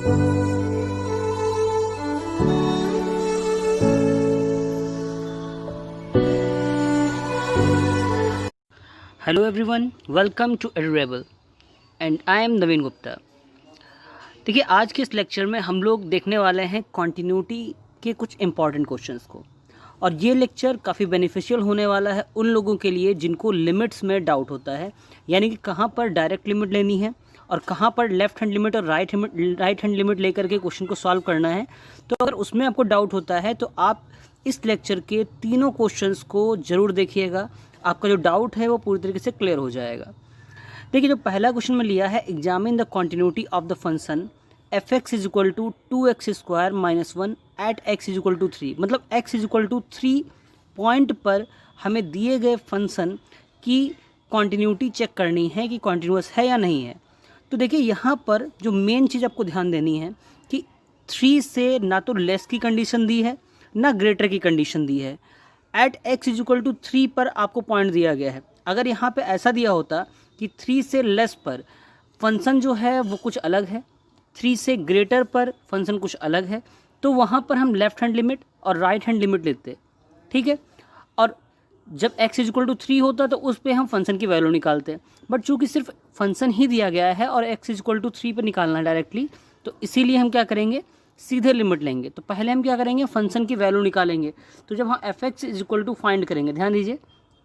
Hello everyone, welcome to Edurable and I am Naveen Gupta. देखिए, आज के इस लेक्चर में हम लोग देखने वाले हैं कॉन्टिन्यूटी के कुछ इंपॉर्टेंट क्वेश्चंस को, और ये लेक्चर काफ़ी बेनिफिशियल होने वाला है उन लोगों के लिए जिनको लिमिट्स में डाउट होता है, यानी कि कहाँ पर डायरेक्ट लिमिट लेनी है और कहाँ पर लेफ्ट हैंड लिमिट और राइट हैंड लिमिट लेकर के क्वेश्चन को सॉल्व करना है। तो अगर उसमें आपको डाउट होता है तो आप इस लेक्चर के तीनों क्वेश्चंस को ज़रूर देखिएगा, आपका जो डाउट है वो पूरी तरीके से क्लियर हो जाएगा। देखिए, जो पहला क्वेश्चन में लिया है, examine the continuity of the function f x is equal to 2x² - 1 at x is equal to 3। मतलब x is equal to 3 point पर हमें दिए गए फंक्शन की कॉन्टिन्यूटी चेक करनी है कि कॉन्टिन्यूस है या नहीं है। तो देखिए, यहाँ पर जो मेन चीज़ आपको ध्यान देनी है कि 3 से ना तो लेस की कंडीशन दी है ना ग्रेटर की कंडीशन दी है। At x is equal to 3 पर आपको पॉइंट दिया गया है। अगर यहाँ पे ऐसा दिया होता कि 3 से लेस पर फंक्शन जो है वो कुछ अलग है, 3 से ग्रेटर पर फंक्शन कुछ अलग है, तो वहाँ पर हम लेफ्ट हैंड लिमिट और राइट हैंड लिमिट लेते, ठीक है। और जब x इज इक्वल टू 3 होता तो उस पर हम फंक्शन की वैल्यू निकालते हैं। बट चूँकि सिर्फ फंक्शन ही दिया गया है और x इज इक्वल टू 3 पर निकालना है डायरेक्टली, तो इसीलिए हम क्या करेंगे, सीधे लिमिट लेंगे। तो पहले हम क्या करेंगे, फंक्शन की वैल्यू निकालेंगे। तो जब हम f x is equal to find करेंगे, ध्यान दीजिए,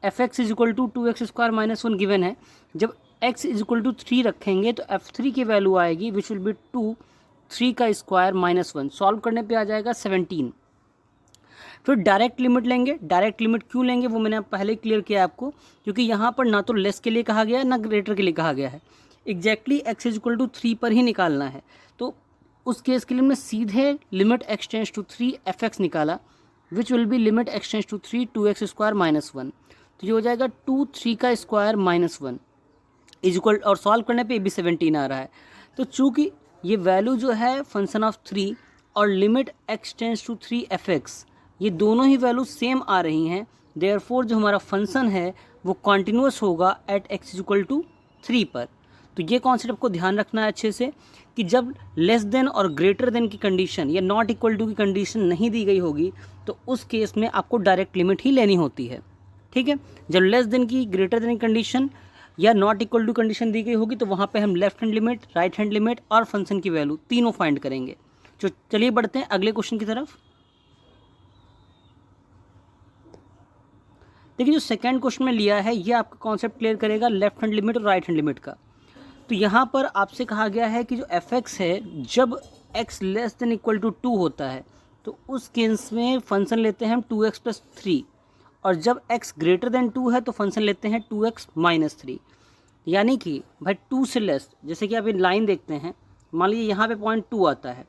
f x is equal to 2x² - 1 given है। जब x इज इक्वल टू 3 रखेंगे तो f3 की वैल्यू आएगी विच विल बी 2, 3 का स्क्वायर माइनस 1। सॉल्व करने पे आ जाएगा 17। फिर डायरेक्ट लिमिट लेंगे। डायरेक्ट लिमिट क्यों लेंगे वो मैंने पहले क्लियर किया आपको, क्योंकि यहाँ पर ना तो लेस के लिए कहा गया है ना ग्रेटर के लिए कहा गया है, exactly x is equal to 3 पर ही निकालना है। तो उस केस के लिए हमने सीधे limit x tends to 3 fx निकाला, which will be limit x tends to 3 2x² - 1। तो ये हो जाएगा 2, 3 का स्क्वायर माइनस 1 इज इक्वल, और सॉल्व करने पे भी 17 आ रहा है। तो चूँकि ये वैल्यू जो है फंक्शन ऑफ 3 और limit x tends to 3 fx, ये दोनों ही वैल्यू सेम आ रही हैं, देयरफॉर जो हमारा फंक्शन है वो कॉन्टिन्यूस होगा at x is equal to 3 पर। तो ये कॉन्सेप्ट को ध्यान रखना है अच्छे से कि जब लेस देन और ग्रेटर देन की कंडीशन या नॉट इक्वल टू की कंडीशन नहीं दी गई होगी तो उस केस में आपको डायरेक्ट लिमिट ही लेनी होती है, ठीक है। जब लेस देन की, ग्रेटर देन की कंडीशन या नॉट इक्वल टू कंडीशन दी गई होगी तो वहाँ पे हम left hand limit, right hand limit और फंक्शन की वैल्यू तीनों फाइंड करेंगे। तो चलिए बढ़ते हैं अगले क्वेश्चन की तरफ। देखिए, जो सेकेंड क्वेश्चन में लिया है ये आपका कॉन्सेप्ट क्लियर करेगा लेफ्ट हैंड लिमिट और राइट हैंड लिमिट का। तो यहाँ पर आपसे कहा गया है कि जो एफ एक्स है, जब x less than equal to 2 होता है तो उस केस में फंक्शन लेते हैं हम 2x + 3, और जब x ग्रेटर देन 2 है तो फंक्शन लेते हैं 2x - 3। यानी कि भाई 2 से लेस, जैसे कि आप ये लाइन देखते हैं, मान लीजिए यहाँ पे पॉइंट 2 आता है,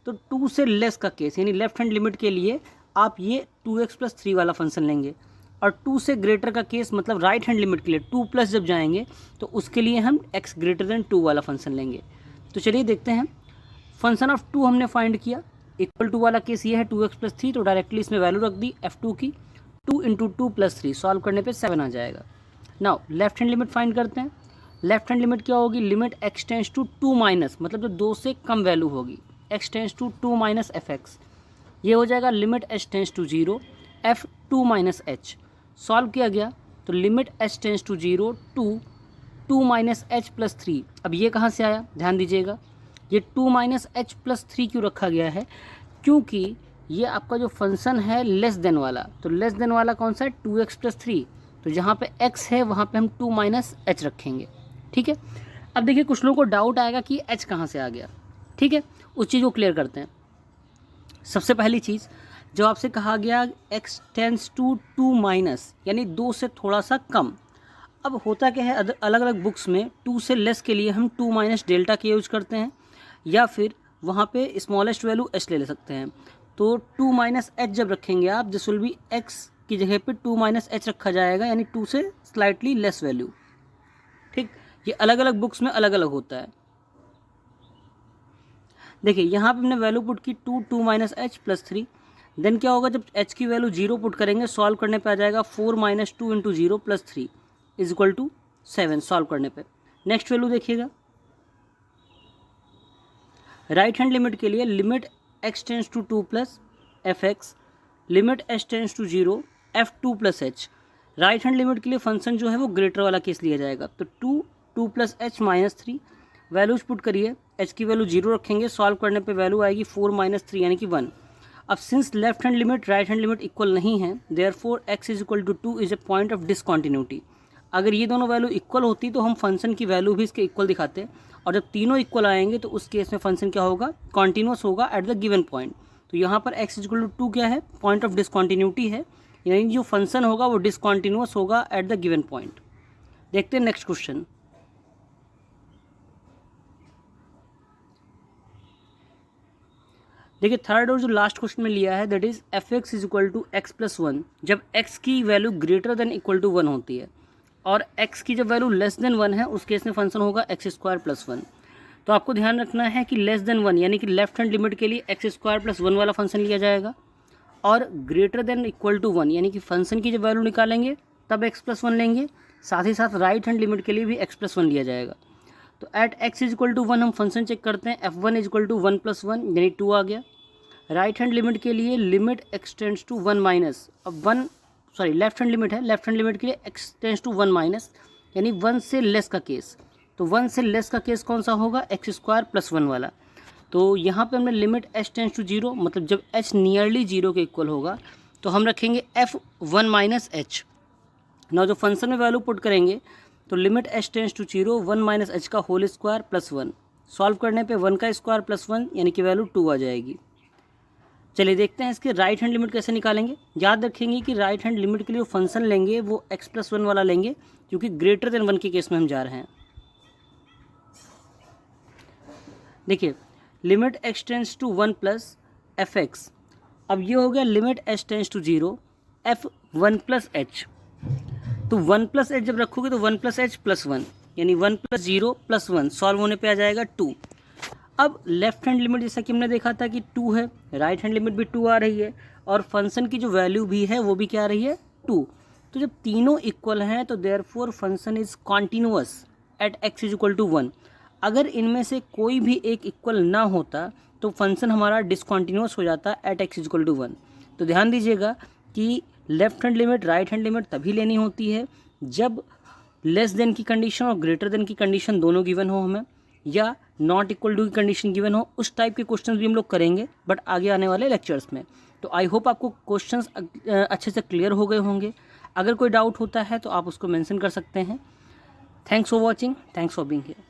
तो 2 से लेस का केस यानी लेफ्ट हैंड लिमिट के लिए आप ये 2x + 3 वाला फंक्शन लेंगे, और 2 से ग्रेटर का केस मतलब राइट हैंड लिमिट के लिए 2+ जब जाएंगे तो उसके लिए हम x ग्रेटर देन 2 वाला फंक्शन लेंगे। तो चलिए देखते हैं, फंक्शन ऑफ 2 हमने फाइंड किया, इक्वल टू वाला केस ये है 2x + 3, तो डायरेक्टली इसमें वैल्यू रख दी f2 की, 2 × 2 + 3, सॉल्व करने पे 7 आ जाएगा। Now left hand limit find करते हैं। लेफ्ट हैंड लिमिट क्या होगी, limit x tends to 2 minus, मतलब जो 2 से कम वैल्यू होगी, x टेंड्स टू 2 - fx, ये हो जाएगा limit h tends to 0 f2 - h। Solve किया गया तो limit h tends to 0 2 h + 3। अब ये कहाँ से आया, ध्यान दीजिएगा, ये 2 h + 3 क्यों रखा गया है, क्योंकि ये आपका जो फंक्शन है लेस देन वाला, तो लेस देन वाला कौन सा है, 2x + 3, तो जहाँ पे x है वहाँ पे हम 2 - h रखेंगे, ठीक है। अब देखिए, कुछ लोगों को डाउट आएगा कि h कहाँ से आ गया, ठीक है, उस चीज़ को क्लियर करते हैं। सबसे पहली चीज़, जब आपसे कहा गया x टेंड्स टू 2 यानी 2 से थोड़ा सा कम। अब होता क्या है, अलग अलग बुक्स में 2 से लेस के लिए हम 2 - डेल्टा के यूज करते हैं, या फिर वहाँ पे स्मॉलेस्ट वैल्यू h ले सकते हैं। तो 2 - h जब रखेंगे आप, दिस विल बी x की जगह पे 2 - h रखा जाएगा, यानी 2 से स्लाइटली लेस वैल्यू, ठीक। ये अलग अलग बुक्स में अलग अलग होता है। देखिए, यहाँ पे हमने वैल्यू पुट की 2 h + 3, देन क्या होगा, जब h की वैल्यू 0 पुट करेंगे, सॉल्व करने पे आ जाएगा 4 - 2 × 0 + 3 इज इक्वल टू 7, सॉल्व करने पे। नेक्स्ट वैल्यू देखिएगा, राइट हैंड लिमिट के लिए limit x tends to 2 plus f x, limit h tends to 0 f2 plus h. Right hand limit के लिए फंक्शन जो है वो ग्रेटर वाला केस लिया जाएगा, तो 2 plus H minus 3, values put करिए, h की वैल्यू 0 रखेंगे, सॉल्व करने पे वैल्यू आएगी 4 माइनस 3 यानी कि 1। अब since left hand limit right hand limit equal नहीं है, therefore x is equal to 2 is a point of discontinuity. अगर ये दोनों वैल्यू इक्वल होती तो हम फंक्शन की वैल्यू भी इसके इक्वल दिखाते, और जब तीनों इक्वल आएंगे तो उस केस में फंक्शन क्या होगा, कॉन्टिन्यूस होगा एट द गिवन पॉइंट। तो यहाँ पर x इज इक्वल टू 2 क्या है, पॉइंट ऑफ डिसकॉन्टिन्यूटी है, यानी जो फंक्शन होगा वो डिसकॉन्टिन्यूस होगा एट द गिवन पॉइंट। देखते हैं नेक्स्ट क्वेश्चन। देखिए थर्ड और जो लास्ट क्वेश्चन में लिया है, that is f x is equal to x plus 1, जब x की value greater than equal to 1 होती है, और x की जब वैल्यू लेस देन 1 है उस केस में फंक्शन होगा एक्स स्क्वायर प्लस 1। तो आपको ध्यान रखना है कि लेस देन 1 यानी कि लेफ्ट हैंड लिमिट के लिए एक्स स्क्वायर प्लस 1 वाला फंक्शन लिया जाएगा, और ग्रेटर देन इक्वल टू 1 यानी कि फंक्शन की जब वैल्यू निकालेंगे तब एक्स प्लस 1 लेंगे, साथ ही साथ राइट हैंड लिमिट के लिए भी एक्स प्लस 1 लिया जाएगा। तो at x is equal to 1 हम फंक्शन चेक करते हैं, f1 is equal to 1 plus 1 यानी 2 आ गया। राइट हैंड लिमिट के लिए limit x tends to 1 minus, अब 1 सॉरी लेफ्ट हैंड लिमिट है, लेफ्ट हैंड लिमिट के लिए x टेंस टू 1 माइनस यानी 1 से लेस का केस। तो 1 से लेस का केस कौन सा होगा, एक्स स्क्वायर प्लस 1 वाला। तो यहाँ पे हमने लिमिट h टेंस टू 0, मतलब जब h नियरली 0 के इक्वल होगा तो हम रखेंगे f1 माइनस एच। ना जो फंक्शन में वैल्यू पुट करेंगे तो limit h tends to 0 1 minus h का होल स्क्वायर प्लस 1, सॉल्व करने पे 1 का स्क्वायर प्लस 1 यानी कि वैल्यू 2 आ जाएगी। चलिए देखते हैं इसके राइट हैंड लिमिट कैसे निकालेंगे। याद रखेंगे कि राइट हैंड लिमिट के लिए जो फंक्शन लेंगे वो x प्लस 1 वाला लेंगे, क्योंकि ग्रेटर देन 1 के केस में हम जा रहे हैं। देखिए limit x tends to 1 plus f x, अब ये हो गया limit h tends to 0 f1 plus h. तो 1 प्लस एच जब रखोगे तो 1 प्लस एच प्लस 1 यानी 1 प्लस 0 प्लस 1, सॉल्व होने पे आ जाएगा 2। अब लेफ्ट हैंड लिमिट जैसा कि हमने देखा था कि 2 है, राइट हैंड लिमिट भी 2 आ रही है, और फंक्शन की जो वैल्यू भी है वो भी क्या आ रही है 2। तो जब तीनों इक्वल हैं तो therefore function is continuous at x is equal to 1। अगर इनमें से कोई भी एक इक्वल ना होता तो फंक्शन हमारा डिसकॉन्टिन्यूअस हो जाता at x is equal to 1। तो ध्यान दीजिएगा कि left hand limit right hand limit तभी लेनी होती है जब लेस देन की कंडीशन और ग्रेटर देन की कंडीशन दोनों गिवन हो हमें, या नॉट इक्वल टू की कंडीशन गिवन हो। उस टाइप के क्वेश्चंस भी हम लोग करेंगे बट आगे आने वाले लेक्चर्स में। तो आई होप आपको क्वेश्चंस अच्छे से क्लियर हो गए होंगे। अगर कोई डाउट होता है तो आप उसको मेंशन कर सकते हैं। Thanks for watching, thanks for being here.